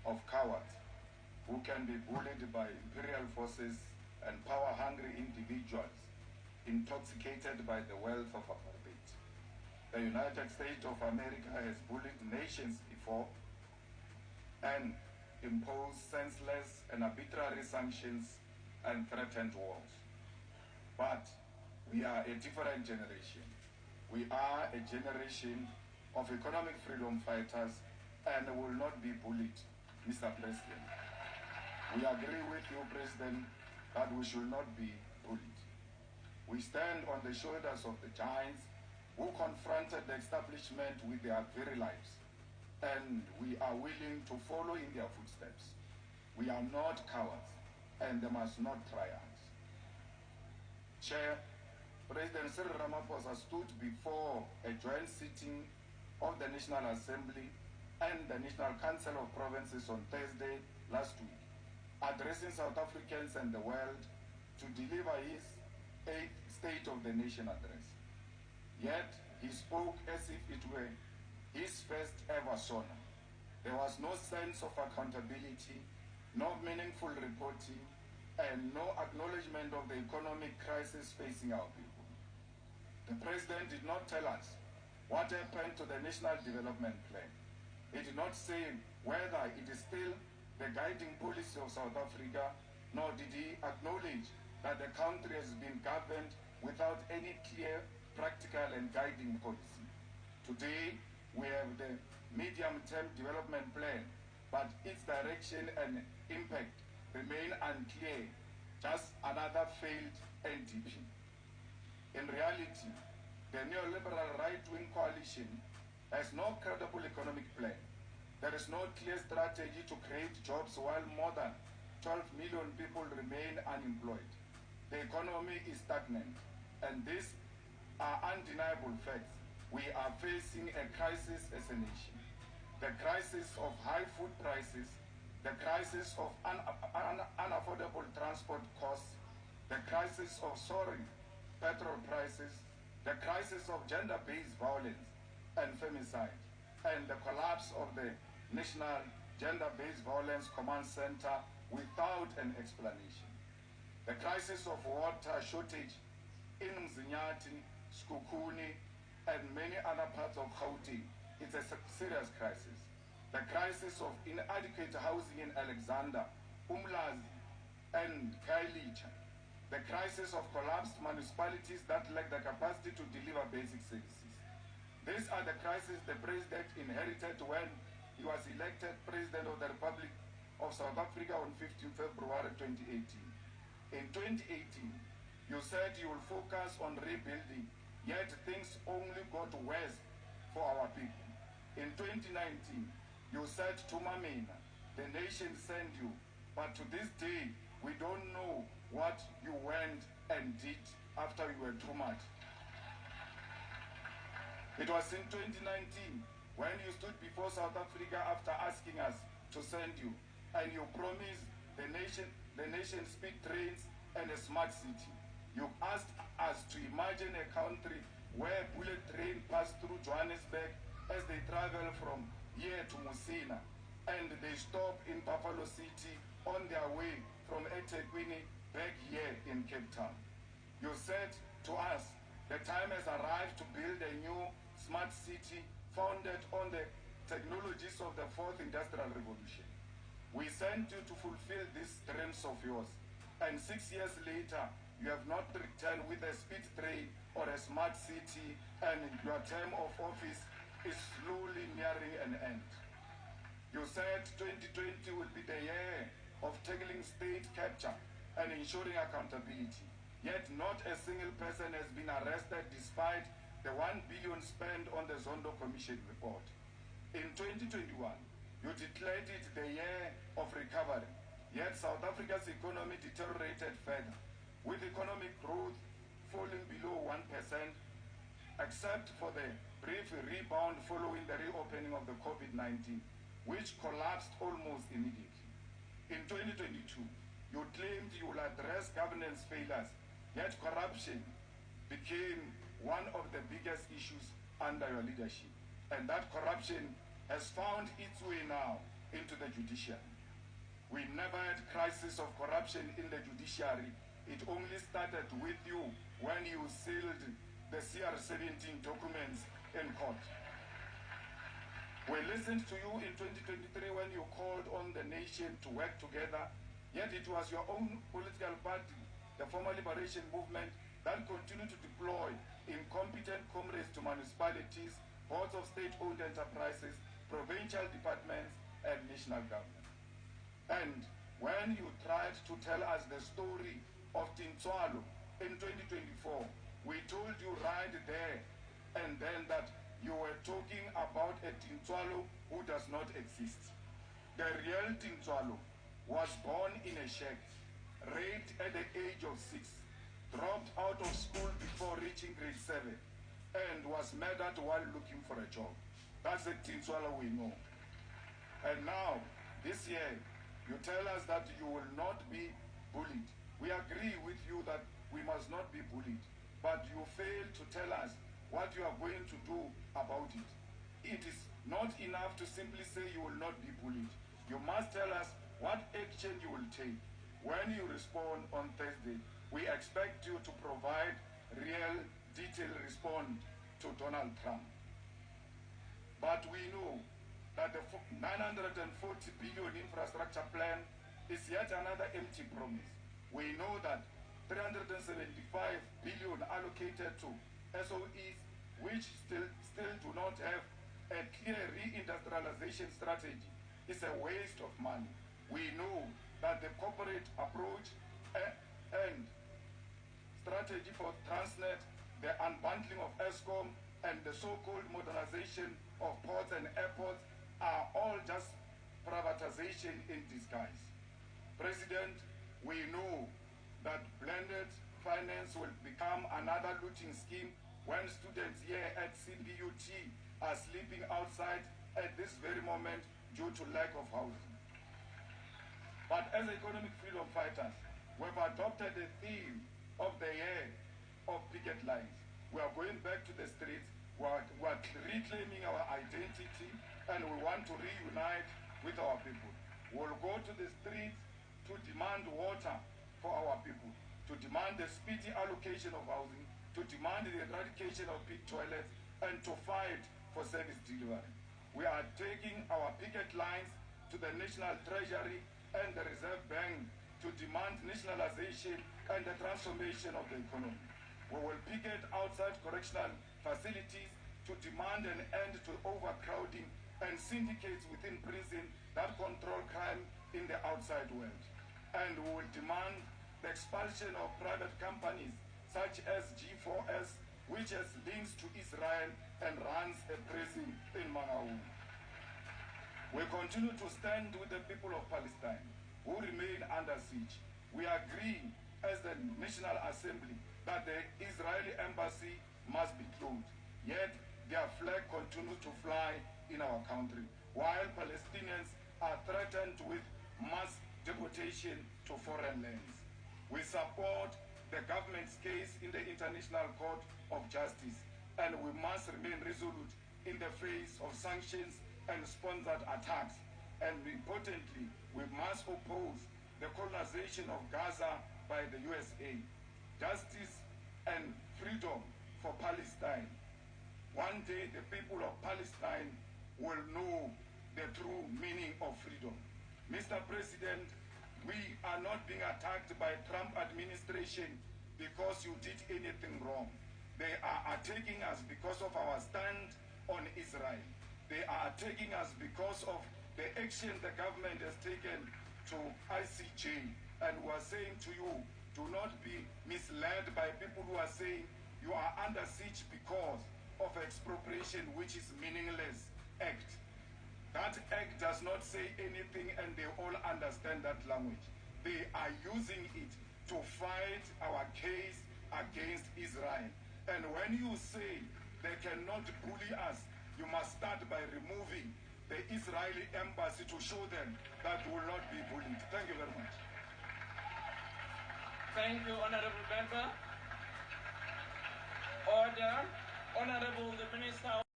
of cowards who can be bullied by imperial forces and power-hungry individuals intoxicated by the wealth of apartheid. The United States of America has bullied nations before and imposed senseless and arbitrary sanctions and threatened wars. But we are a different generation. We are a generation of economic freedom fighters and will not be bullied, Mr. President. We agree with you, President, that we should not be bullied. We stand on the shoulders of the giants who confronted the establishment with their very lives, and we are willing to follow in their footsteps. We are not cowards, and they must not try us. Chair, President Cyril Ramaphosa stood before a joint sitting of the National Assembly and the National Council of Provinces on Thursday last week, addressing South Africans and the world to deliver his 8th State of the Nation address. Yet, he spoke as if it were his first ever SONA. There was no sense of accountability, no meaningful reporting, and no acknowledgement of the economic crisis facing our people. The President did not tell us what happened to the National Development Plan. He did not say whether it is still the guiding policy of South Africa, nor did he acknowledge that the country has been governed without any clear, practical, and guiding policy. Today, we have the medium-term development plan, but its direction and impact remain unclear, just another failed NDP. In reality, the neoliberal right-wing coalition has no credible economic plan. There is no clear strategy to create jobs while more than 12 million people remain unemployed. The economy is stagnant, and these are undeniable facts. We are facing a crisis as a nation. The crisis of high food prices, the crisis of unaffordable transport costs, the crisis of soaring petrol prices, the crisis of gender-based violence and femicide, and the collapse of the National Gender-Based Violence Command Center without an explanation. The crisis of water shortage in Mzinyati, Skukuni, and many other parts of Gauteng is a serious crisis. The crisis of inadequate housing in Alexander, Umlazi, and Khayelitsha. The crisis of collapsed municipalities that lack the capacity to deliver basic services. These are the crises the President inherited when he was elected President of the Republic of South Africa on 15 February 2018. In 2018, you said you will focus on rebuilding, yet things only got worse for our people. In 2019, you said to Mamina, the nation sent you, but to this day, we don't know what you went and did after you were too much. It was in 2019 when you stood before South Africa after asking us to send you, and you promised the nation speed trains and a smart city. You asked us to imagine a country where bullet trains pass through Johannesburg as they travel from here to Musina, and they stop in Buffalo City on their way from eThekwini back here in Cape Town. You said to us, the time has arrived to build a new smart city founded on the technologies of the 4th Industrial Revolution. We sent you to fulfill these dreams of yours, and 6 years later, you have not returned with a speed train or a smart city, and your term of office is slowly nearing an end. You said 2020 will be the year of tackling state capture and ensuring accountability, yet not a single person has been arrested despite the 1 billion spent on the Zondo Commission report. In 2021, you declared it the year of recovery, yet South Africa's economy deteriorated further, with economic growth falling below 1%, except for the brief rebound following the reopening of the COVID-19, which collapsed almost immediately. In 2022, you claimed you will address governance failures, yet corruption became one of the biggest issues under your leadership. And that corruption has found its way now into the judiciary. We never had crisis of corruption in the judiciary. It only started with you when you sealed the CR17 documents in court. We listened to you in 2023 when you called on the nation to work together, yet it was your own political party, the Former Liberation Movement, that continued to deploy incompetent comrades to municipalities, boards of state-owned enterprises, provincial departments, and national government. And when you tried to tell us the story of Tintswalo in 2024, we told you right there and then that you were talking about a Tintswalo who does not exist. The real Tintswalo was born in a shack, raped at the age of 6, dropped out of school before reaching grade 7, and was murdered while looking for a job. That's the Tintswalo we know. And now, this year, you tell us that you will not be bullied. We agree with you that we must not be bullied, but you fail to tell us what you are going to do about it. It is not enough to simply say you will not be bullied. You must tell us what action you will take. When you respond on Thursday, we expect you to provide real, detailed response to Donald Trump. But we know that the 940 billion infrastructure plan is yet another empty promise. We know that 375 billion allocated to SOEs, which still do not have a clear reindustrialization strategy, is a waste of money. We know that the corporate approach and strategy for Transnet, the unbundling of Eskom, and the so-called modernization of ports and airports are all just privatization in disguise. President, we know that blended finance will become another looting scheme when students here at CBUT are sleeping outside at this very moment due to lack of housing. But as economic freedom fighters, we've adopted the theme of the year of picket lines. We are going back to the streets, we are reclaiming our identity, and we want to reunite with our people. We'll go to the streets to demand water for our people, to demand the speedy allocation of housing, to demand the eradication of pig toilets, and to fight for service delivery. We are taking our picket lines to the National Treasury and the Reserve Bank to demand nationalization and the transformation of the economy. We will picket outside correctional facilities to demand an end to overcrowding and syndicates within prison that control crime in the outside world. And we will demand the expulsion of private companies such as G4S, which has links to Israel and runs a prison in Mangaung. We continue to stand with the people of Palestine who remain under siege. We agree as the National Assembly that the Israeli embassy must be closed, yet their flag continues to fly in our country, while Palestinians are threatened with mass deportation to foreign lands. We support the government's case in the International Court of Justice, and we must remain resolute in the face of sanctions and sponsored attacks. And importantly, we must oppose the colonization of Gaza by the USA. Justice and freedom for Palestine. One day the people of Palestine will know the true meaning of freedom. Mr. President, we are not being attacked by Trump administration because you did anything wrong. They are attacking us because of our stand on Israel. They are attacking us because of the action the government has taken to ICJ. And we are saying to you, do not be misled by people who are saying you are under siege because of expropriation, which is meaningless act. That act does not say anything, and they all understand that language. They are using it to fight our case against Israel. And when you say they cannot bully us, you must start by removing the Israeli embassy to show them that we will not be bullied. Thank you very much. Thank you, Honorable Member. Order. Honorable the Minister.